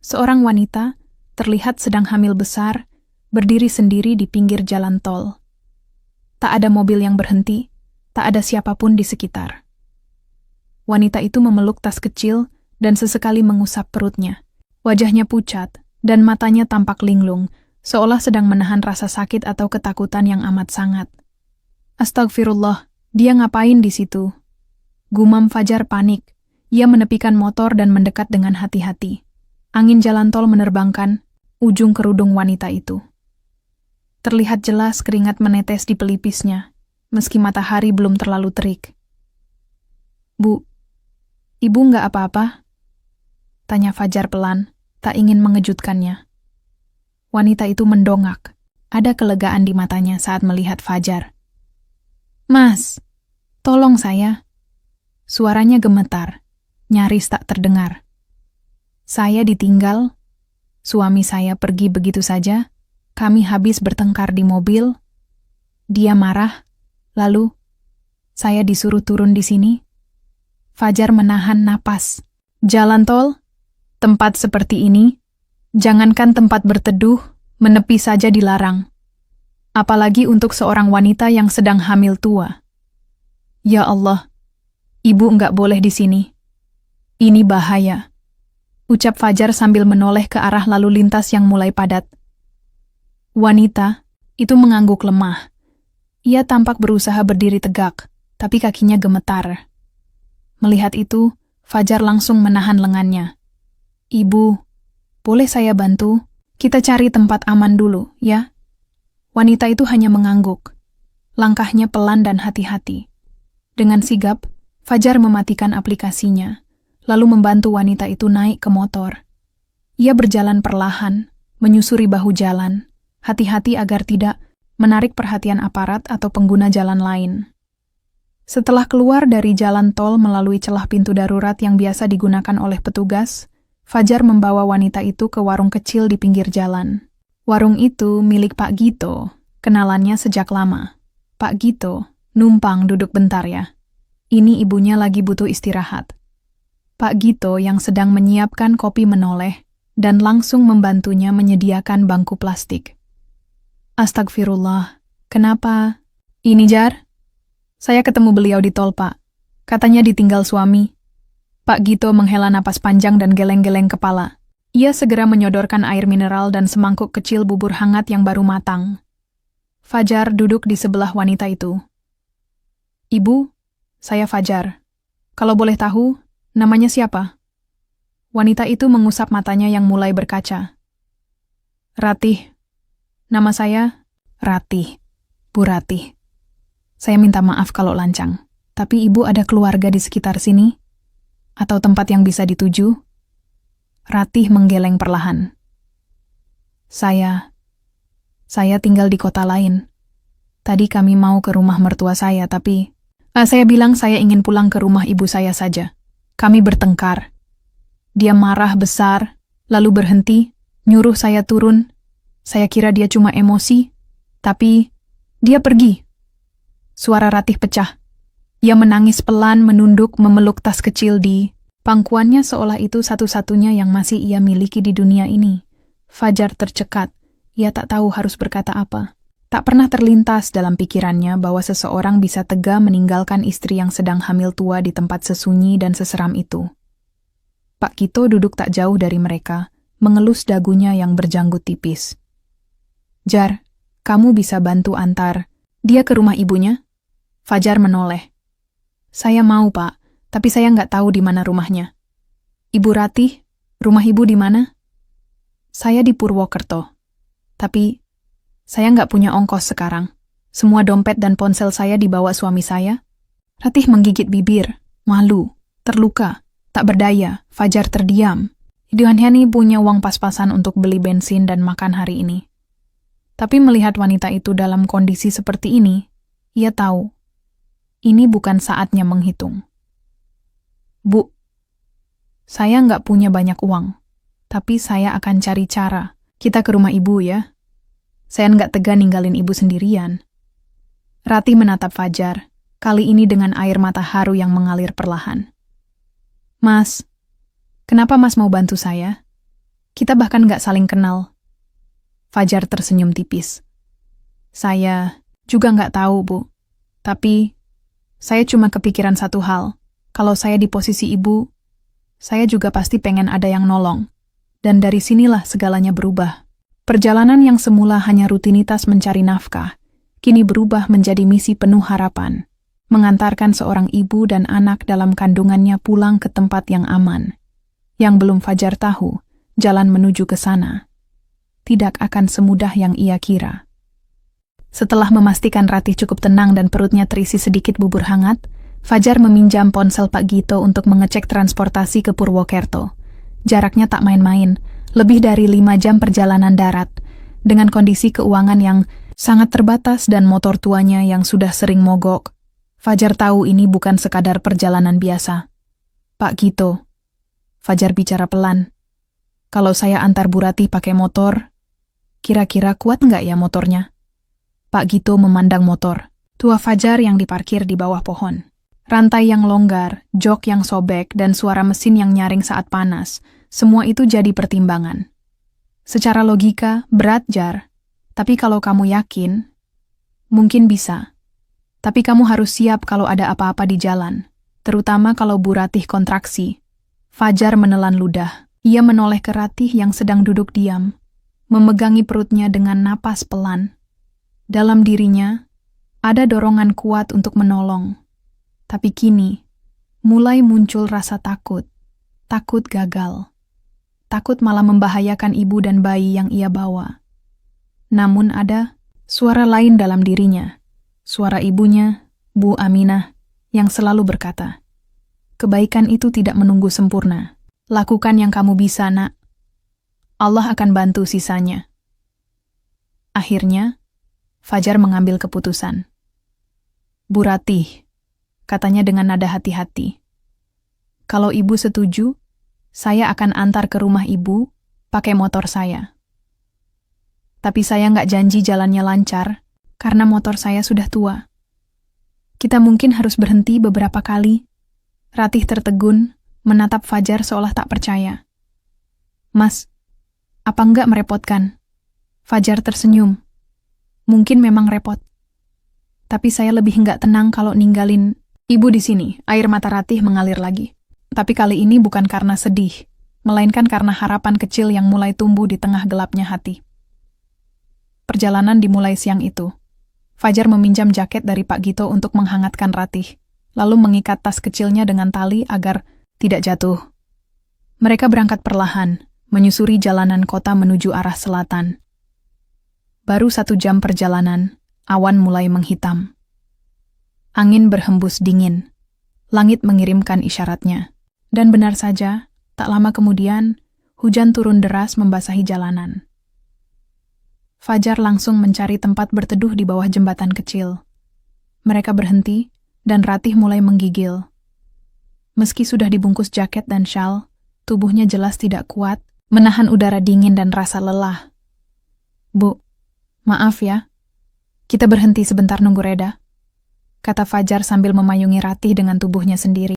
Seorang wanita, terlihat sedang hamil besar, berdiri sendiri di pinggir jalan tol. Tak ada mobil yang berhenti, tak ada siapapun di sekitar. Wanita itu memeluk tas kecil dan sesekali mengusap perutnya. Wajahnya pucat dan matanya tampak linglung, seolah sedang menahan rasa sakit atau ketakutan yang amat sangat. Astagfirullah, dia ngapain di situ? Gumam Fajar panik. Ia menepikan motor dan mendekat dengan hati-hati. Angin jalan tol menerbangkan ujung kerudung wanita itu. Terlihat jelas keringat menetes di pelipisnya, meski matahari belum terlalu terik. "Bu, ibu nggak apa-apa?" tanya Fajar pelan, tak ingin mengejutkannya. Wanita itu mendongak. Ada kelegaan di matanya saat melihat Fajar. "Mas, tolong saya." Suaranya gemetar, nyaris tak terdengar. "Saya ditinggal, suami saya pergi begitu saja, kami habis bertengkar di mobil, dia marah, lalu saya disuruh turun di sini." Fajar menahan napas. Jalan tol, tempat seperti ini, jangankan tempat berteduh, menepi saja dilarang. Apalagi untuk seorang wanita yang sedang hamil tua. "Ya Allah, ibu nggak boleh di sini. Ini bahaya," ucap Fajar sambil menoleh ke arah lalu lintas yang mulai padat. Wanita itu mengangguk lemah. Ia tampak berusaha berdiri tegak, tapi kakinya gemetar. Melihat itu, Fajar langsung menahan lengannya. "Ibu, boleh saya bantu? Kita cari tempat aman dulu, ya?" Wanita itu hanya mengangguk. Langkahnya pelan dan hati-hati. Dengan sigap, Fajar mematikan aplikasinya, lalu membantu wanita itu naik ke motor. Ia berjalan perlahan, menyusuri bahu jalan, hati-hati agar tidak menarik perhatian aparat atau pengguna jalan lain. Setelah keluar dari jalan tol melalui celah pintu darurat yang biasa digunakan oleh petugas, Fajar membawa wanita itu ke warung kecil di pinggir jalan. Warung itu milik Pak Gito, kenalannya sejak lama. "Pak Gito, numpang duduk bentar ya. Ini ibunya lagi butuh istirahat." Pak Gito yang sedang menyiapkan kopi menoleh dan langsung membantunya menyediakan bangku plastik. "Astagfirullah, kenapa?" "Ini Jar, saya ketemu beliau di tol, Pak. Katanya ditinggal suami." Pak Gito menghela napas panjang dan geleng-geleng kepala. Ia segera menyodorkan air mineral dan semangkuk kecil bubur hangat yang baru matang. Fajar duduk di sebelah wanita itu. "Ibu, saya Fajar. Kalau boleh tahu, namanya siapa?" Wanita itu mengusap matanya yang mulai berkaca. "Ratih. Nama saya Ratih, Bu Ratih. Saya minta maaf kalau lancang, tapi ibu ada keluarga di sekitar sini? Atau tempat yang bisa dituju?" Ratih menggeleng perlahan. Saya tinggal di kota lain. Tadi kami mau ke rumah mertua saya, tapi saya bilang saya ingin pulang ke rumah ibu saya saja. Kami bertengkar. Dia marah besar, lalu berhenti, nyuruh saya turun. Saya kira dia cuma emosi, tapi dia pergi." Suara Ratih pecah. Ia menangis pelan, menunduk, memeluk tas kecil di pangkuannya seolah itu satu-satunya yang masih ia miliki di dunia ini. Fajar tercekat. Ia tak tahu harus berkata apa. Tak pernah terlintas dalam pikirannya bahwa seseorang bisa tega meninggalkan istri yang sedang hamil tua di tempat sesunyi dan seseram itu. Pak Kito duduk tak jauh dari mereka, mengelus dagunya yang berjanggut tipis. "Jar, kamu bisa bantu antar dia ke rumah ibunya?" Fajar menoleh. "Saya mau, Pak, tapi saya nggak tahu di mana rumahnya." "Ibu Ratih, rumah ibu di mana?" "Saya di Purwokerto. Tapi saya nggak punya ongkos sekarang. Semua dompet dan ponsel saya dibawa suami saya." Ratih menggigit bibir, malu, terluka, tak berdaya. Fajar terdiam. Dia hanya punya uang pas-pasan untuk beli bensin dan makan hari ini. Tapi melihat wanita itu dalam kondisi seperti ini, ia tahu ini bukan saatnya menghitung. "Bu, saya nggak punya banyak uang, tapi saya akan cari cara. Kita ke rumah ibu ya. Saya nggak tega ninggalin ibu sendirian." Ratih menatap Fajar, kali ini dengan air mata haru yang mengalir perlahan. "Mas, kenapa Mas mau bantu saya?" Kita bahkan nggak saling kenal. Fajar tersenyum tipis. Saya juga nggak tahu, Bu. Tapi, saya cuma kepikiran satu hal. Kalau saya di posisi ibu, saya juga pasti pengen ada yang nolong. Dan dari sinilah segalanya berubah. Perjalanan yang semula hanya rutinitas mencari nafkah, kini berubah menjadi misi penuh harapan. Mengantarkan seorang ibu dan anak dalam kandungannya pulang ke tempat yang aman. Yang belum Fajar tahu, jalan menuju ke sana tidak akan semudah yang ia kira. Setelah memastikan Ratih cukup tenang dan perutnya terisi sedikit bubur hangat, Fajar meminjam ponsel Pak Gito untuk mengecek transportasi ke Purwokerto. Jaraknya tak main-main, lebih dari 5 jam perjalanan darat, dengan kondisi keuangan yang sangat terbatas dan motor tuanya yang sudah sering mogok. Fajar tahu ini bukan sekadar perjalanan biasa. Pak Gito, Fajar bicara pelan. Kalau saya antar Bu Ratih pakai motor, kira-kira kuat nggak ya motornya? Pak Gito memandang motor tua Fajar yang diparkir di bawah pohon. Rantai yang longgar, jok yang sobek, dan suara mesin yang nyaring saat panas, semua itu jadi pertimbangan. Secara logika, berat Jar. Tapi kalau kamu yakin, mungkin bisa. Tapi kamu harus siap kalau ada apa-apa di jalan, terutama kalau Bu Ratih kontraksi. Fajar menelan ludah. Ia menoleh ke Ratih yang sedang duduk diam, memegangi perutnya dengan napas pelan. Dalam dirinya, ada dorongan kuat untuk menolong. Tapi kini, mulai muncul rasa takut. Takut gagal. Takut malah membahayakan ibu dan bayi yang ia bawa. Namun ada suara lain dalam dirinya. Suara ibunya, Bu Aminah, yang selalu berkata, "Kebaikan itu tidak menunggu sempurna. Lakukan yang kamu bisa, Nak. Allah akan bantu sisanya." Akhirnya, Fajar mengambil keputusan. "Bu Ratih," katanya dengan nada hati-hati, "kalau ibu setuju, saya akan antar ke rumah ibu pakai motor saya. Tapi saya nggak janji jalannya lancar, karena motor saya sudah tua. Kita mungkin harus berhenti beberapa kali." Ratih tertegun, menatap Fajar seolah tak percaya. "Mas, apa enggak merepotkan?" Fajar tersenyum. "Mungkin memang repot. Tapi saya lebih enggak tenang kalau ninggalin ibu di sini." Air mata Ratih mengalir lagi. Tapi kali ini bukan karena sedih, melainkan karena harapan kecil yang mulai tumbuh di tengah gelapnya hati. Perjalanan dimulai siang itu. Fajar meminjam jaket dari Pak Gito untuk menghangatkan Ratih, lalu mengikat tas kecilnya dengan tali agar tidak jatuh. Mereka berangkat perlahan, menyusuri jalanan kota menuju arah selatan. Baru 1 jam perjalanan, awan mulai menghitam. Angin berhembus dingin. Langit mengirimkan isyaratnya. Dan benar saja, tak lama kemudian, hujan turun deras membasahi jalanan. Fajar langsung mencari tempat berteduh di bawah jembatan kecil. Mereka berhenti, dan Ratih mulai menggigil. Meski sudah dibungkus jaket dan syal, tubuhnya jelas tidak kuat, menahan udara dingin dan rasa lelah. "Bu, maaf ya, kita berhenti sebentar nunggu reda," kata Fajar sambil memayungi Ratih dengan tubuhnya sendiri.